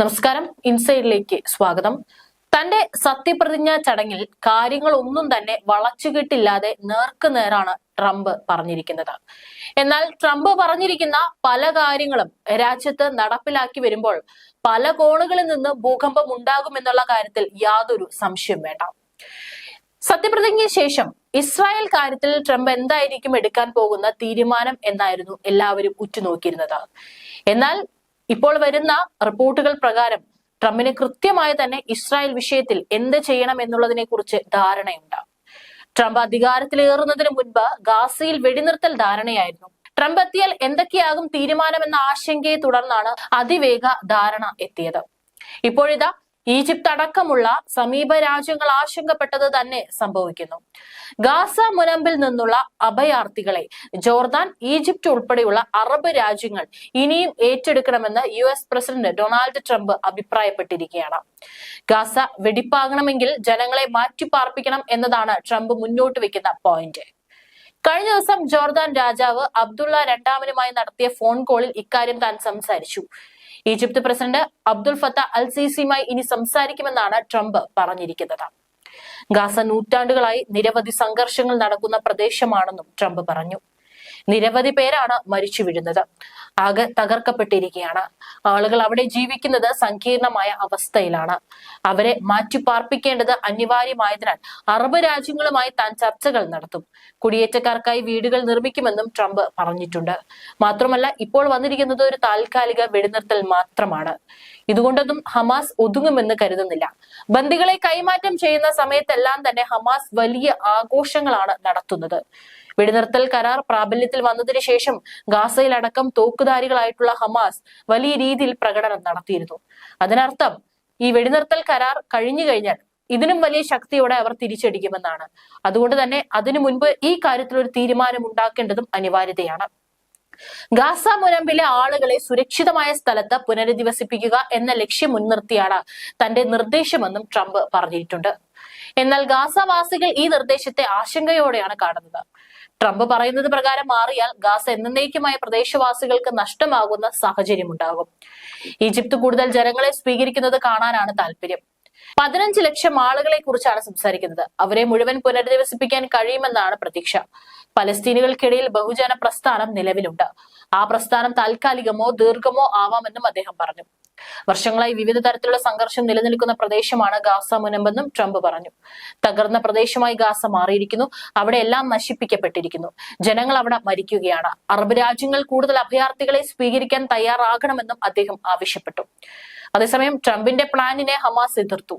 നമസ്കാരം, ഇൻസൈഡിലേക്ക് സ്വാഗതം. തന്റെ സത്യപ്രതിജ്ഞാ ചടങ്ങിൽ കാര്യങ്ങളൊന്നും തന്നെ വളച്ചുകെട്ടില്ലാതെ നേർക്കുനേരാണ് ട്രംപ് പറഞ്ഞിരിക്കുന്നത്. എന്നാൽ ട്രംപ് പറഞ്ഞിരിക്കുന്ന പല കാര്യങ്ങളും രാജ്യത്ത് നടപ്പിലാക്കി വരുമ്പോൾ പല കോണുകളിൽ നിന്ന് ഭൂകമ്പം ഉണ്ടാകുമെന്നുള്ള കാര്യത്തിൽ യാതൊരു സംശയം വേണ്ട. സത്യപ്രതിജ്ഞയ്ക്ക് ശേഷം ഇസ്രായേൽ കാര്യത്തിൽ ട്രംപ് എന്തായിരിക്കും എടുക്കാൻ പോകുന്ന തീരുമാനം എന്നായിരുന്നു എല്ലാവരും ഉറ്റുനോക്കിയിരുന്നത്. എന്നാൽ ഇപ്പോൾ വരുന്ന റിപ്പോർട്ടുകൾ പ്രകാരം ട്രംപിന് കൃത്യമായി തന്നെ ഇസ്രായേൽ വിഷയത്തിൽ എന്ത് ചെയ്യണം എന്നുള്ളതിനെ കുറിച്ച് ധാരണയുണ്ട്. ട്രംപ് അധികാരത്തിലേറുന്നതിന് മുൻപ് ഗാസയിൽ വെടിനിർത്തൽ ധാരണയായിരുന്നു. ട്രംപ് എത്തിയാൽ എന്തൊക്കെയാകും തീരുമാനമെന്ന ആശങ്കയെ തുടർന്നാണ് അതിവേഗ ധാരണ എത്തിയത്. ഇപ്പോഴിതാ ഈജിപ്ത് അടക്കമുള്ള സമീപ രാജ്യങ്ങൾ ആശങ്കപ്പെട്ടത് തന്നെ സംഭവിക്കുന്നു. ഗാസ മുനമ്പിൽ നിന്നുള്ള അഭയാർത്ഥികളെ ജോർദാൻ, ഈജിപ്ത് ഉൾപ്പെടെയുള്ള അറബ് രാജ്യങ്ങൾ ഇനിയും ഏറ്റെടുക്കണമെന്ന് US പ്രസിഡന്റ് ഡൊണാൾഡ് ട്രംപ് അഭിപ്രായപ്പെട്ടിരിക്കുകയാണ്. ഗാസ വെടിപ്പാകണമെങ്കിൽ ജനങ്ങളെ മാറ്റിപ്പാർപ്പിക്കണം എന്നതാണ് ട്രംപ് മുന്നോട്ട് വെക്കുന്ന പോയിന്റ്. കഴിഞ്ഞ ദിവസം ജോർദാൻ രാജാവ് അബ്ദുള്ള രണ്ടാമനുമായി നടത്തിയ ഫോൺ കോളിൽ ഇക്കാര്യം താൻ സംസാരിച്ചു. ഈജിപ്ത് പ്രസിഡന്റ് അബ്ദുൽ ഫത്താഹ് അൽ സീസിയുമായി ഇനി സംസാരിക്കുമെന്നാണ് ട്രംപ് പറഞ്ഞിരിക്കുന്നത്. ഗാസ നൂറ്റാണ്ടുകളായി നിരവധി സംഘർഷങ്ങൾ നടക്കുന്ന പ്രദേശമാണെന്നും ട്രംപ് പറഞ്ഞു. നിരവധി പേരാണ് മരിച്ചു വീഴുന്നത്, ആകെ തകർക്കപ്പെട്ടിരിക്കുകയാണ്. ആളുകൾ അവിടെ ജീവിക്കുന്നത് സങ്കീർണമായ അവസ്ഥയിലാണ്. അവരെ മാറ്റിപ്പാർപ്പിക്കേണ്ടത് അനിവാര്യമായതിനാൽ അറബ് രാജ്യങ്ങളുമായി താൻ ചർച്ചകൾ നടത്തും. കുടിയേറ്റക്കാർക്കായി വീടുകൾ നിർമ്മിക്കുമെന്നും ട്രംപ് പറഞ്ഞിട്ടുണ്ട്. മാത്രമല്ല, ഇപ്പോൾ വന്നിരിക്കുന്നത് ഒരു താൽക്കാലിക വെടിനിർത്തൽ മാത്രമാണ്. ഇതുകൊണ്ടൊന്നും ഹമാസ് ഒതുങ്ങുമെന്ന് കരുതുന്നില്ല. ബന്ദികളെ കൈമാറ്റം ചെയ്യുന്ന സമയത്തെല്ലാം തന്നെ ഹമാസ് വലിയ ആഘോഷങ്ങളാണ് നടത്തുന്നത്. വെടിനിർത്തൽ കരാർ പ്രാബല്യത്തിൽ വന്നതിന് ശേഷം ഗാസയിലടക്കം തോക്കുധാരികളായിട്ടുള്ള ഹമാസ് വലിയ രീതിയിൽ പ്രകടനം നടത്തിയിരുന്നു. അതിനർത്ഥം ഈ വെടിനിർത്തൽ കരാർ കഴിഞ്ഞു കഴിഞ്ഞാൽ ഇതിനും വലിയ ശക്തിയോടെ അവർ തിരിച്ചടിക്കുമെന്നാണ്. അതുകൊണ്ട് തന്നെ അതിനു മുൻപ് ഈ കാര്യത്തിൽ ഒരു തീരുമാനം ഉണ്ടാക്കേണ്ടതും അനിവാര്യതയാണ്. ഗാസ മുനമ്പിലെ ആളുകളെ സുരക്ഷിതമായ സ്ഥലത്ത് പുനരധിവസിപ്പിക്കുക എന്ന ലക്ഷ്യം മുൻനിർത്തിയാണ് തന്റെ നിർദ്ദേശമെന്നും ട്രംപ് പറഞ്ഞിട്ടുണ്ട്. എന്നാൽ ഗാസവാസികൾ ഈ നിർദ്ദേശത്തെ ആശങ്കയോടെയാണ് കാണുന്നത്. ട്രംപ് പറയുന്നത് പ്രകാരം മാറിയാൽ ഗാസ എന്നേക്കുമായ പ്രദേശവാസികൾക്ക് നഷ്ടമാകുന്ന സാഹചര്യമുണ്ടാകും. ഈജിപ്ത് കൂടുതൽ ജനങ്ങളെ സ്വീകരിക്കുന്നത് കാണാനാണ് താല്പര്യം. 15 ലക്ഷം ആളുകളെ കുറിച്ചാണ് സംസാരിക്കുന്നത്. അവരെ മുഴുവൻ പുനരധിവസിപ്പിക്കാൻ കഴിയുമെന്നാണ് പ്രതീക്ഷ. പലസ്തീനുകൾക്കിടയിൽ ബഹുജന പ്രസ്ഥാനം നിലവിലുണ്ട്. ആ പ്രസ്ഥാനം താൽക്കാലികമോ ദീർഘമോ ആവാമെന്നും അദ്ദേഹം പറഞ്ഞു. വർഷങ്ങളായി വിവിധ തരത്തിലുള്ള സംഘർഷം നിലനിൽക്കുന്ന പ്രദേശമാണ് ഗാസ മുനമ്പെന്നും ട്രംപ് പറഞ്ഞു. തകർന്ന പ്രദേശമായി ഗാസ മാറിയിരിക്കുന്നു. അവിടെ എല്ലാം നശിപ്പിക്കപ്പെട്ടിരിക്കുന്നു. ജനങ്ങൾ അവിടെ മരിക്കുകയാണ്. അറബ് രാജ്യങ്ങൾ കൂടുതൽ അഭയാർത്ഥികളെ സ്വീകരിക്കാൻ തയ്യാറാകണമെന്നും അദ്ദേഹം ആവശ്യപ്പെട്ടു. അതേസമയം ട്രംപിന്റെ പ്ലാനിനെ ഹമാസ് എതിർത്തു.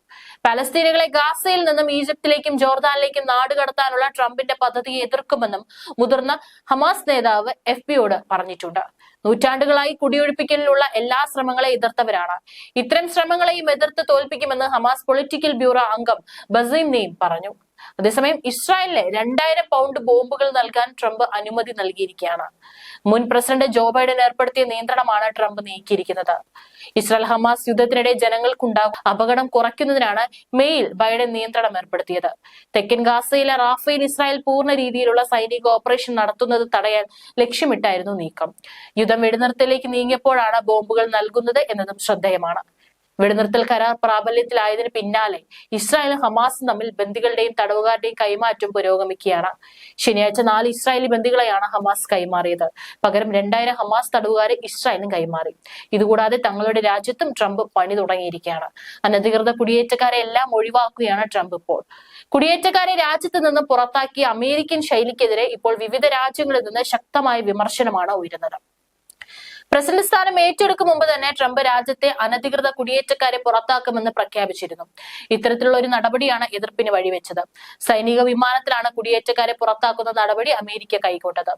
പലസ്തീനുകളെ ഗാസയിൽ നിന്നും ഈജിപ്തിലേക്കും ജോർദാനിലേക്കും നാടുകടത്താനുള്ള ട്രംപിന്റെ പദ്ധതിയെ എതിർക്കുമെന്നും മുതിർന്ന ഹമാസ് നേതാവ് FBയോട് പറഞ്ഞിട്ടുണ്ട്. നൂറ്റാണ്ടുകളായി കുടിയൊഴിപ്പിക്കലിനുള്ള എല്ലാ ശ്രമങ്ങളെ എതിർത്തവരാണ്. ഇത്തരം ശ്രമങ്ങളെയും എതിർത്ത് തോൽപ്പിക്കുമെന്ന് ഹമാസ് പൊളിറ്റിക്കൽ ബ്യൂറോ അംഗം ബസീം നെയിം പറഞ്ഞു. അതേസമയം ഇസ്രായേലിന് 2000 പൗണ്ട് ബോംബുകൾ നൽകാൻ ട്രംപ് അനുമതി നൽകിയിരിക്കുകയാണ്. മുൻ പ്രസിഡന്റ് ജോ ബൈഡൻ ഏർപ്പെടുത്തിയ നിയന്ത്രണമാണ് ട്രംപ് നീക്കിയിരിക്കുന്നത്. ഇസ്രായേൽ ഹമാസ് യുദ്ധത്തിനിടെ ജനങ്ങൾക്കുണ്ടാകും അപകടം കുറയ്ക്കുന്നതിനാണ് മേയിൽ ബൈഡൻ നിയന്ത്രണം ഏർപ്പെടുത്തിയത്. തെക്കൻ ഗാസയിലെ റാഫയിൽ ഇസ്രായേൽ പൂർണ്ണ രീതിയിലുള്ള സൈനിക ഓപ്പറേഷൻ നടത്തുന്നത് തടയാൻ ലക്ഷ്യമിട്ടായിരുന്നു നീക്കം. യുദ്ധം വെടിനിർത്തലിലേക്ക് നീങ്ങിയപ്പോഴാണ് ബോംബുകൾ നൽകുന്നത് എന്നതും ശ്രദ്ധേയമാണ്. വെടിനിർത്തൽ കരാർ പ്രാബല്യത്തിലായതിനു പിന്നാലെ ഇസ്രായേലും ഹമാസും തമ്മിൽ ബന്ദികളുടെയും തടവുകാരുടെയും കൈമാറ്റം പുരോഗമിക്കുകയാണ്. ശനിയാഴ്ച 4 ഇസ്രായേലി ബന്ദികളെയാണ് ഹമാസ് കൈമാറിയത്. പകരം 2000 ഹമാസ് തടവുകാരെ ഇസ്രായേലും കൈമാറി. ഇതുകൂടാതെ തങ്ങളുടെ രാജ്യത്തും ട്രംപ് പണി തുടങ്ങിയിരിക്കുകയാണ്. അനധികൃത കുടിയേറ്റക്കാരെ എല്ലാം ഒഴിവാക്കുകയാണ് ട്രംപ് ഇപ്പോൾ. കുടിയേറ്റക്കാരെ രാജ്യത്ത് നിന്ന് പുറത്താക്കിയ അമേരിക്കൻ ശൈലിക്കെതിരെ ഇപ്പോൾ വിവിധ രാജ്യങ്ങളിൽ നിന്ന് ശക്തമായ വിമർശനമാണ് ഉയരുന്നത്. പ്രസിഡന്റ് സ്ഥാനം ഏറ്റെടുക്കും മുമ്പ് തന്നെ ട്രംപ് രാജ്യത്തെ അനധികൃത കുടിയേറ്റക്കാരെ പുറത്താക്കുമെന്ന് പ്രഖ്യാപിച്ചിരുന്നു. ഇത്തരത്തിലുള്ള ഒരു നടപടിയാണ് എതിർപ്പിന് വഴിവെച്ചത്. സൈനിക വിമാനത്തിലാണ് കുടിയേറ്റക്കാരെ പുറത്താക്കുന്ന നടപടി അമേരിക്ക കൈക്കൊണ്ടത്.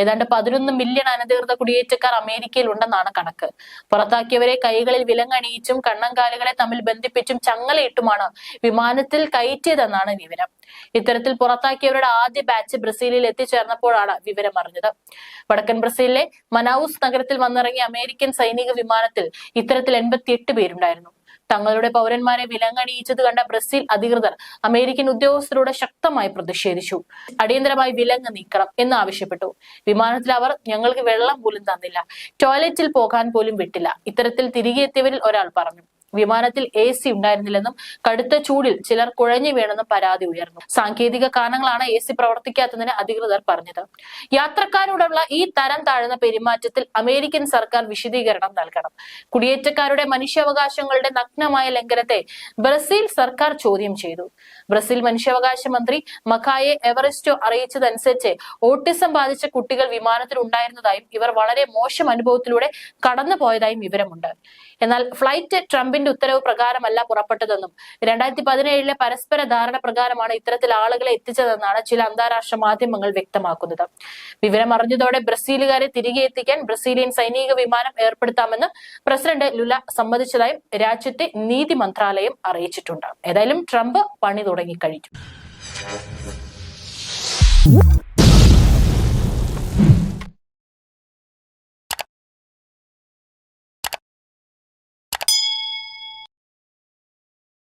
ഏതാണ്ട് 11 മില്യൺ അനധികൃത കുടിയേറ്റക്കാർ അമേരിക്കയിൽ ഉണ്ടെന്നാണ് കണക്ക്. പുറത്താക്കിയവരെ കൈകളിൽ വിലങ്ങണിയിച്ചും കണ്ണങ്കാലുകളെ തമ്മിൽ ബന്ധിപ്പിച്ചും ചങ്ങലയിട്ടുമാണ് വിമാനത്തിൽ കയറ്റിയതെന്നാണ് വിവരം. ഇത്തരത്തിൽ പുറത്താക്കിയവരുടെ ആദ്യ ബാച്ച് ബ്രസീലിൽ എത്തിച്ചേർന്നപ്പോഴാണ് വിവരം അറിഞ്ഞത്. വടക്കൻ ബ്രസീലിലെ മനാവുസ് നഗരത്തിൽ വന്നിറങ്ങിയ അമേരിക്കൻ സൈനിക വിമാനത്തിൽ ഇത്തരത്തിൽ 88 പേരുണ്ടായിരുന്നു. തങ്ങളുടെ പൗരന്മാരെ വിലങ്ങണിയിച്ചത് കണ്ട ബ്രസീൽ അധികൃതർ അമേരിക്കൻ ഉദ്യോഗസ്ഥരോട് ശക്തമായി പ്രതിഷേധിച്ചു. അടിയന്തരമായി വിലങ്ങ് നീക്കണം എന്ന് ആവശ്യപ്പെട്ടു. വിമാനത്തിൽ അവർ ഞങ്ങൾക്ക് വെള്ളം പോലും തന്നില്ല, ടോയ്ലറ്റിൽ പോകാൻ പോലും വിട്ടില്ല, ഇത്തരത്തിൽ തിരികെ എത്തിയവരിൽ ഒരാൾ പറഞ്ഞു. വിമാനത്തിൽ AC ഉണ്ടായിരുന്നില്ലെന്നും കടുത്ത ചൂടിൽ ചിലർ കുഴഞ്ഞു വീണെന്നും പരാതി ഉയർന്നു. സാങ്കേതിക കാരണങ്ങളാണ് AC പ്രവർത്തിക്കാത്തതിന് അധികൃതർ പറഞ്ഞത്. യാത്രക്കാരോടുള്ള ഈ തരം താഴ്ന്ന പെരുമാറ്റത്തിൽ അമേരിക്കൻ സർക്കാർ വിശദീകരണം നൽകണം. കുടിയേറ്റക്കാരുടെ മനുഷ്യാവകാശങ്ങളുടെ നഗ്നമായ ലംഘനത്തെ ബ്രസീൽ സർക്കാർ ചോദ്യം ചെയ്തു. ബ്രസീൽ മനുഷ്യാവകാശ മന്ത്രി മക്കായെ എവറിസ്റ്റോ അറിയിച്ചതനുസരിച്ച് ഓട്ടിസം ബാധിച്ച കുട്ടികൾ വിമാനത്തിൽ ഉണ്ടായിരുന്നതായും ഇവർ വളരെ മോശം അനുഭവത്തിലൂടെ കടന്നു പോയതായും വിവരമുണ്ട്. എന്നാൽ ഫ്ലൈറ്റ് ട്രംപിന്റെ ഉത്തരവ് പ്രകാരമല്ല പുറപ്പെട്ടതെന്നും 2017 പരസ്പര ധാരണ പ്രകാരമാണ് ഇത്തരത്തിൽ ആളുകളെ എത്തിച്ചതെന്നാണ് ചില അന്താരാഷ്ട്ര മാധ്യമങ്ങൾ വ്യക്തമാക്കുന്നത്. വിവരം അറിഞ്ഞതോടെ ബ്രസീലുകാരെ തിരികെ എത്തിക്കാൻ ബ്രസീലിയൻ സൈനിക വിമാനം ഏർപ്പെടുത്താമെന്ന് പ്രസിഡന്റ് ലുല സമ്മതിച്ചതായും രാജ്യത്തെ നീതി മന്ത്രാലയം അറിയിച്ചിട്ടുണ്ട്. ഏതായാലും ട്രംപ് പണി തുടങ്ങിക്കഴിഞ്ഞു.